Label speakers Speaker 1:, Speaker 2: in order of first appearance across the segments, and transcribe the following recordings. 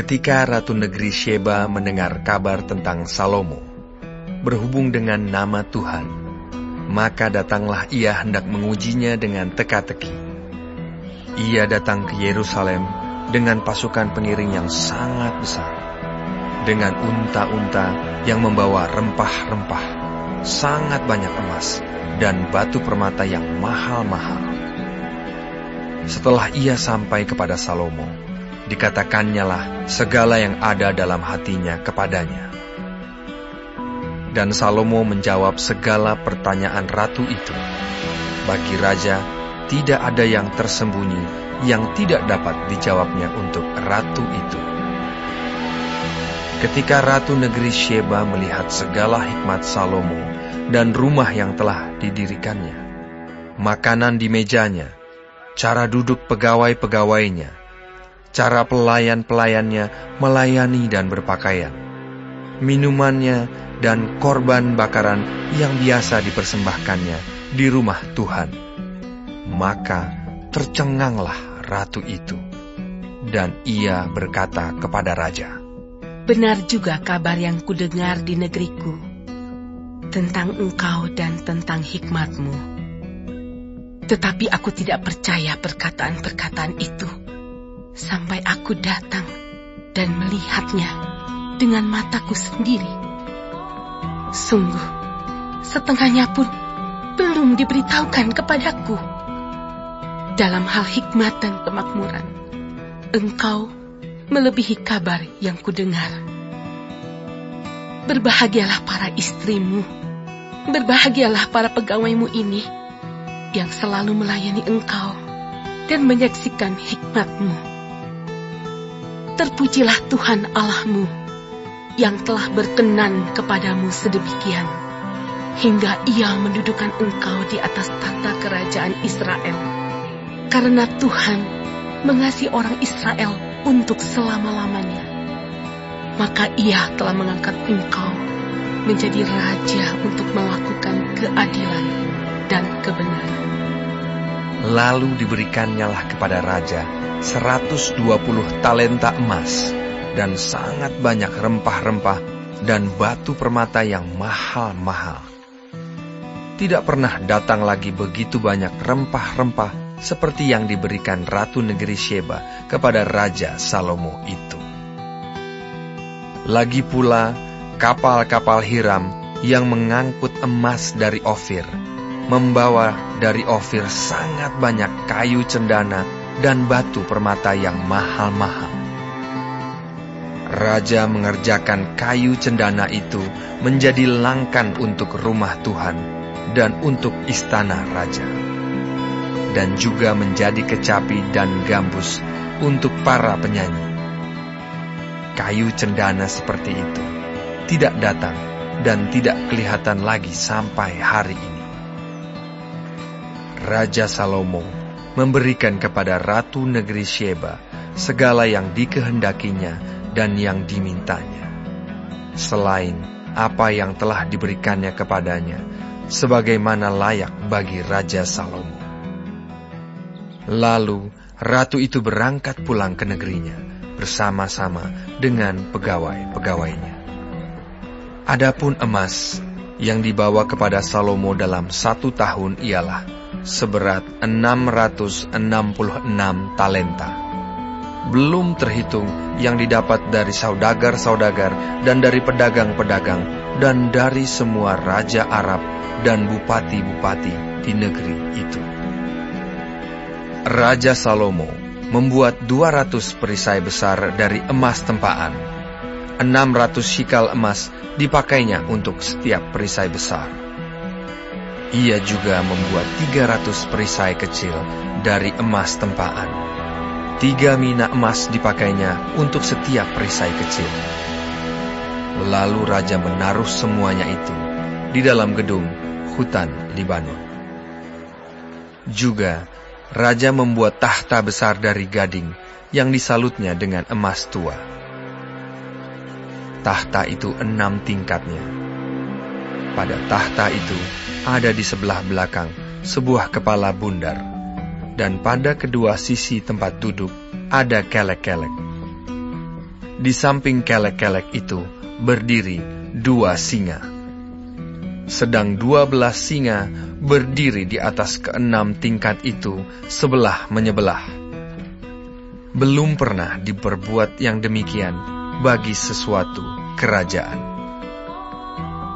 Speaker 1: Ketika Ratu Negeri Sheba mendengar kabar tentang Salomo, berhubung dengan nama Tuhan, maka datanglah ia hendak mengujinya dengan teka-teki. Ia datang ke Yerusalem dengan pasukan pengiring yang sangat besar, dengan unta-unta yang membawa rempah-rempah, sangat banyak emas, dan batu permata yang mahal-mahal. Setelah ia sampai kepada Salomo, dikatakannya segala yang ada dalam hatinya kepadanya. Dan Salomo menjawab segala pertanyaan ratu itu. Bagi raja, tidak ada yang tersembunyi yang tidak dapat dijawabnya untuk ratu itu. Ketika Ratu Negeri Sheba melihat segala hikmat Salomo dan rumah yang telah didirikannya, makanan di mejanya, cara duduk pegawai-pegawainya, cara pelayan-pelayannya melayani dan berpakaian, minumannya dan korban bakaran yang biasa dipersembahkannya di rumah Tuhan, maka tercenganglah ratu itu, dan ia berkata kepada raja,
Speaker 2: "Benar juga kabar yang kudengar di negeriku tentang engkau dan tentang hikmatmu. Tetapi aku tidak percaya perkataan-perkataan itu sampai aku datang dan melihatnya dengan mataku sendiri. Sungguh, setengahnya pun belum diberitahukan kepadaku. Dalam hal hikmat dan kemakmuran, engkau melebihi kabar yang kudengar. Berbahagialah para istrimu, berbahagialah para pegawaimu ini yang selalu melayani engkau dan menyaksikan hikmatmu. Terpujilah Tuhan Allahmu yang telah berkenan kepadamu sedemikian, hingga ia mendudukan engkau di atas tahta kerajaan Israel. Karena Tuhan mengasihi orang Israel untuk selama-lamanya, maka ia telah mengangkat engkau menjadi raja untuk melakukan keadilan dan kebenaran."
Speaker 1: Lalu diberikannya kepada raja 120 talenta emas dan sangat banyak rempah-rempah dan batu permata yang mahal-mahal. Tidak pernah datang lagi begitu banyak rempah-rempah seperti yang diberikan Ratu Negeri Sheba kepada Raja Salomo itu. Lagi pula kapal-kapal Hiram yang mengangkut emas dari Ofir, membawa dari Ofir sangat banyak kayu cendana dan batu permata yang mahal-mahal. Raja mengerjakan kayu cendana itu menjadi langkan untuk rumah Tuhan dan untuk istana raja, dan juga menjadi kecapi dan gambus untuk para penyanyi. Kayu cendana seperti itu tidak datang dan tidak kelihatan lagi sampai hari ini. Raja Salomo memberikan kepada Ratu Negeri Sheba segala yang dikehendakinya dan yang dimintanya, selain apa yang telah diberikannya kepadanya, sebagaimana layak bagi Raja Salomo. Lalu ratu itu berangkat pulang ke negerinya bersama-sama dengan pegawai-pegawainya. Adapun emas yang dibawa kepada Salomo dalam 1 tahun ialah seberat 666 talenta. Belum terhitung yang didapat dari saudagar-saudagar dan dari pedagang-pedagang dan dari semua raja Arab dan bupati-bupati di negeri itu. Raja Salomo membuat 200 perisai besar dari emas tempaan. 600 shikal emas dipakainya untuk setiap perisai besar. Ia juga membuat 300 perisai kecil dari emas tempaan. 3 mina emas dipakainya untuk setiap perisai kecil. Lalu raja menaruh semuanya itu di dalam gedung hutan Libanon. Juga raja membuat tahta besar dari gading yang disalutnya dengan emas tua. Tahta itu 6 tingkatnya. Pada tahta itu ada di sebelah belakang sebuah kepala bundar, dan pada kedua sisi tempat duduk ada kelek-kelek. di samping kelek-kelek itu berdiri 2 singa. Sedang 12 singa berdiri di atas ke-6 tingkat itu sebelah menyebelah. Belum pernah diperbuat yang demikian bagi sesuatu kerajaan.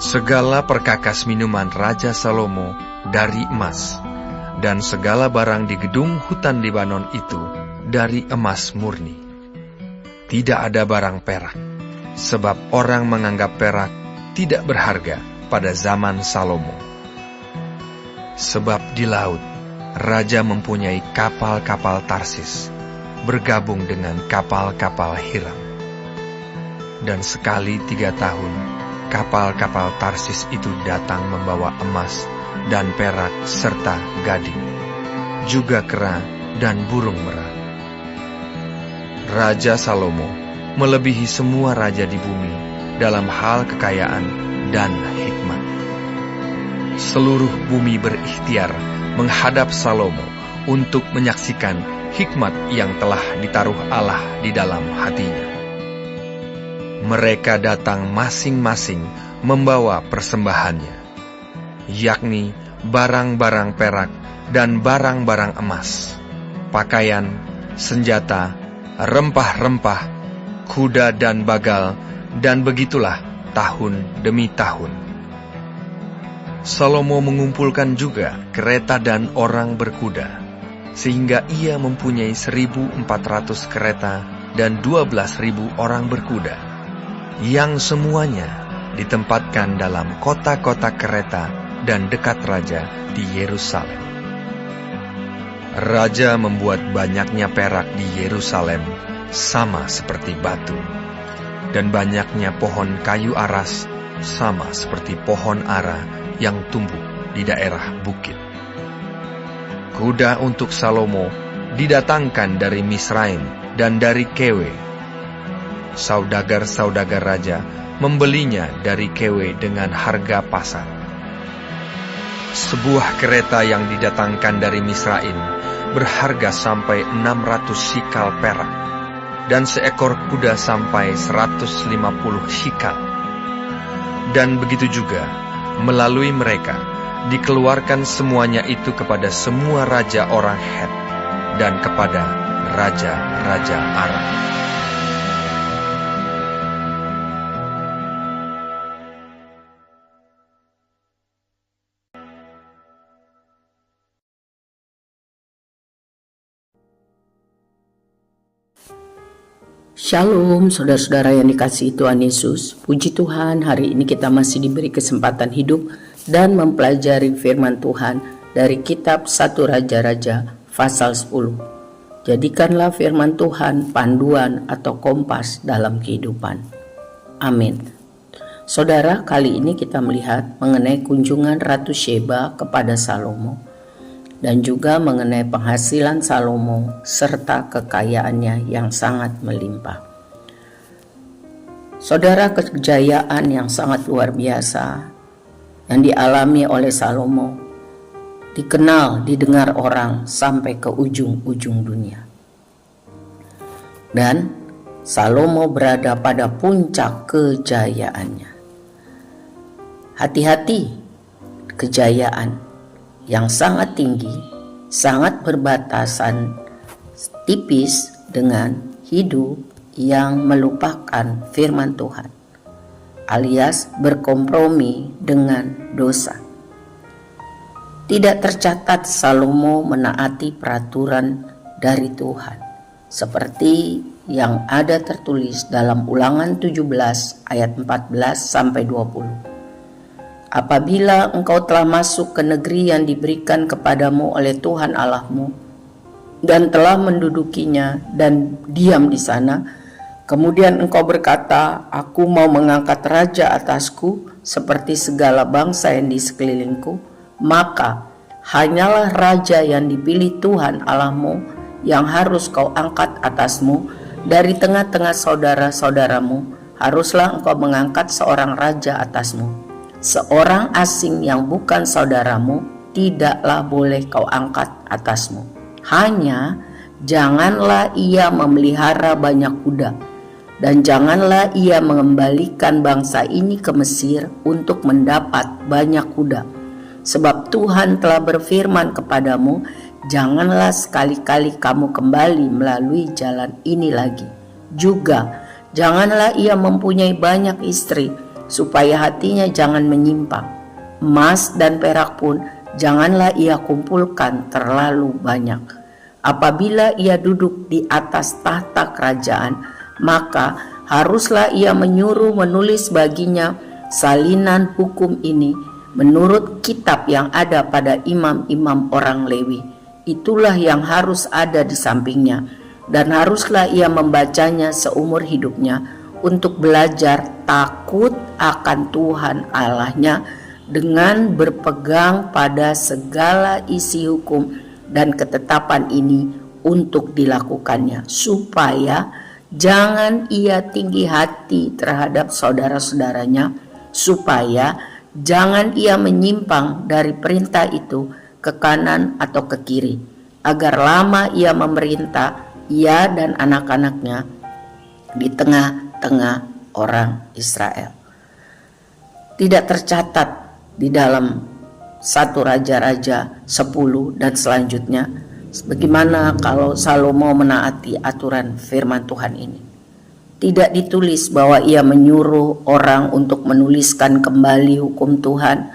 Speaker 1: Segala perkakas minuman Raja Salomo dari emas, dan segala barang di gedung hutan Libanon itu dari emas murni. Tidak ada barang perak, sebab orang menganggap perak tidak berharga pada zaman Salomo. Sebab di laut, Raja mempunyai kapal-kapal Tarsis, bergabung dengan kapal-kapal Hiram. Dan sekali 3 tahun, kapal-kapal Tarsis itu datang membawa emas dan perak serta gading, juga kera dan burung merah. Raja Salomo melebihi semua raja di bumi dalam hal kekayaan dan hikmat. Seluruh bumi berikhtiar menghadap Salomo untuk menyaksikan hikmat yang telah ditaruh Allah di dalam hatinya. Mereka datang masing-masing membawa persembahannya, yakni barang-barang perak dan barang-barang emas, pakaian, senjata, rempah-rempah, kuda dan bagal, dan begitulah tahun demi tahun. Salomo mengumpulkan juga kereta dan orang berkuda, sehingga ia mempunyai 1.400 kereta dan 12.000 orang berkuda, yang semuanya ditempatkan dalam kota-kota kereta dan dekat raja di Yerusalem. Raja membuat banyaknya perak di Yerusalem sama seperti batu, dan banyaknya pohon kayu aras sama seperti pohon ara yang tumbuh di daerah bukit. Kuda untuk Salomo didatangkan dari Misraim dan dari Kewe. Saudagar-saudagar raja membelinya dari Kewe dengan harga pasar. Sebuah kereta yang didatangkan dari Misraim berharga sampai 600 shikal perak, dan seekor kuda sampai 150 shikal. Dan begitu juga, melalui mereka, dikeluarkan semuanya itu kepada semua raja orang Het, dan kepada raja-raja Aram.
Speaker 3: Shalom saudara-saudara yang dikasihi Tuhan Yesus. Puji Tuhan, hari ini kita masih diberi kesempatan hidup dan mempelajari firman Tuhan dari kitab 1 Raja-Raja pasal 10. Jadikanlah firman Tuhan panduan atau kompas dalam kehidupan. Amin. Saudara, kali ini kita melihat mengenai kunjungan Ratu Sheba kepada Salomo, dan juga mengenai penghasilan Salomo serta kekayaannya yang sangat melimpah. Saudara, kejayaan yang sangat luar biasa yang dialami oleh Salomo didengar orang sampai ke ujung-ujung dunia. Dan Salomo berada pada puncak kejayaannya. Hati-hati, kejayaan yang sangat tinggi, sangat berbatasan tipis dengan hidup yang melupakan firman Tuhan, alias berkompromi dengan dosa. Tidak tercatat Salomo menaati peraturan dari Tuhan, seperti yang ada tertulis dalam Ulangan 17 ayat 14-20. Apabila engkau telah masuk ke negeri yang diberikan kepadamu oleh Tuhan Allahmu, dan telah mendudukinya dan diam di sana, kemudian engkau berkata, aku mau mengangkat raja atasku seperti segala bangsa yang di sekelilingku, maka hanyalah raja yang dipilih Tuhan Allahmu yang harus kau angkat atasmu dari tengah-tengah saudara-saudaramu. Haruslah engkau mengangkat seorang raja atasmu. Seorang asing yang bukan saudaramu tidaklah boleh kau angkat atasmu. Hanya janganlah ia memelihara banyak kuda, Dan janganlah ia mengembalikan bangsa ini ke Mesir untuk mendapat banyak kuda. Sebab Tuhan telah berfirman kepadamu, janganlah sekali-kali kamu kembali melalui jalan ini lagi. Juga janganlah ia mempunyai banyak istri, supaya hatinya jangan menyimpang. Emas dan perak pun janganlah ia kumpulkan terlalu banyak. Apabila ia duduk di atas tahta kerajaan, maka haruslah ia menyuruh menulis baginya salinan hukum ini menurut kitab yang ada pada imam-imam orang Lewi. Itulah yang harus ada di sampingnya, dan haruslah ia membacanya seumur hidupnya untuk belajar takut akan Tuhan Allahnya dengan berpegang pada segala isi hukum dan ketetapan ini untuk dilakukannya, supaya jangan ia tinggi hati terhadap saudara-saudaranya, supaya jangan ia menyimpang dari perintah itu ke kanan atau ke kiri, agar lama ia memerintah, ia dan anak-anaknya di tengah-tengah orang Israel. Tidak tercatat di dalam 1 Raja-Raja 10 dan selanjutnya bagaimana kalau Salomo menaati aturan firman Tuhan ini. Tidak ditulis bahwa ia menyuruh orang untuk menuliskan kembali hukum Tuhan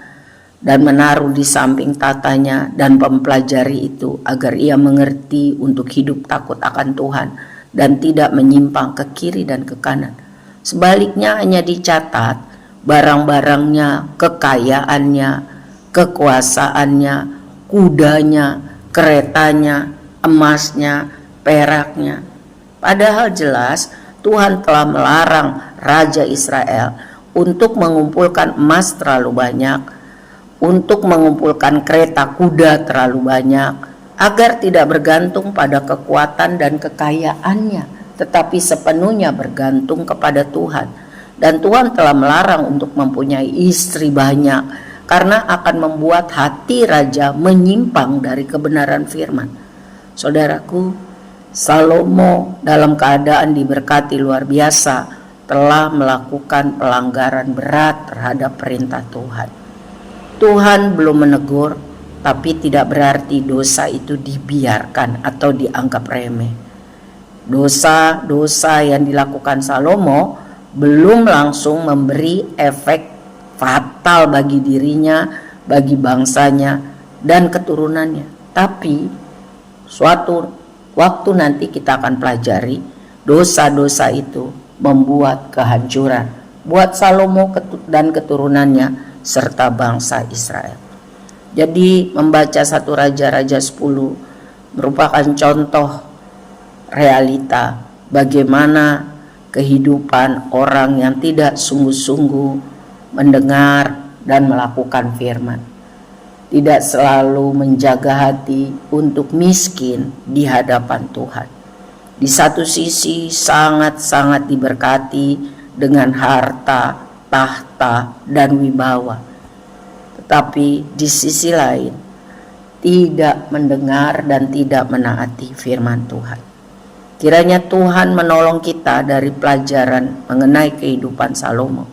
Speaker 3: dan menaruh di samping tatanya dan mempelajari itu agar ia mengerti untuk hidup takut akan Tuhan dan tidak menyimpang ke kiri dan ke kanan. Sebaliknya hanya dicatat barang-barangnya, kekayaannya, kekuasaannya, kudanya, keretanya, emasnya, peraknya. Padahal jelas Tuhan telah melarang Raja Israel untuk mengumpulkan emas terlalu banyak, untuk mengumpulkan kereta kuda terlalu banyak, agar tidak bergantung pada kekuatan dan kekayaannya, tetapi sepenuhnya bergantung kepada Tuhan. Dan Tuhan telah melarang untuk mempunyai istri banyak, karena akan membuat hati raja menyimpang dari kebenaran firman. Saudaraku, Salomo dalam keadaan diberkati luar biasa telah melakukan pelanggaran berat terhadap perintah Tuhan. Tuhan belum menegur, tapi tidak berarti dosa itu dibiarkan atau dianggap remeh. Dosa-dosa yang dilakukan Salomo belum langsung memberi efek fatal bagi dirinya, bagi bangsanya, dan keturunannya. Tapi suatu waktu nanti kita akan pelajari dosa-dosa itu membuat kehancuran buat Salomo dan keturunannya serta bangsa Israel. Jadi membaca 1 Raja-Raja 10 merupakan contoh realita bagaimana kehidupan orang yang tidak sungguh-sungguh mendengar dan melakukan firman. Tidak selalu menjaga hati untuk miskin di hadapan Tuhan. Di satu sisi sangat-sangat diberkati dengan harta, tahta, dan wibawa. Tetapi di sisi lain tidak mendengar dan tidak menaati firman Tuhan. Kiranya Tuhan menolong kita dari pelajaran mengenai kehidupan Salomo,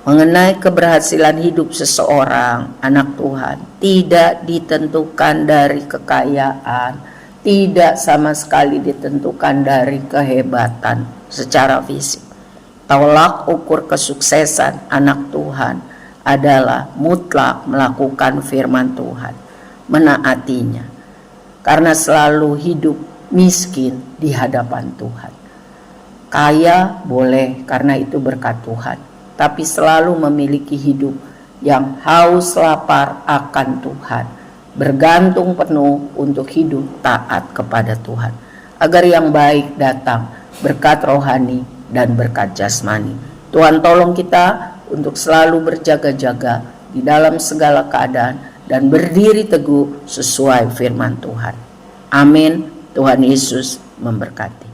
Speaker 3: mengenai keberhasilan hidup seseorang anak Tuhan. Tidak ditentukan dari kekayaan, tidak sama sekali ditentukan dari kehebatan secara fisik. Tolak ukur kesuksesan anak Tuhan adalah mutlak melakukan firman Tuhan, menaatinya, karena selalu hidup miskin di hadapan Tuhan. Kaya boleh karena itu berkat Tuhan, tapi selalu memiliki hidup yang haus lapar akan Tuhan, bergantung penuh untuk hidup taat kepada Tuhan, agar yang baik datang, berkat rohani dan berkat jasmani. Tuhan tolong kita untuk selalu berjaga-jaga di dalam segala keadaan dan berdiri teguh sesuai firman Tuhan. Amin. Tuhan Yesus memberkati.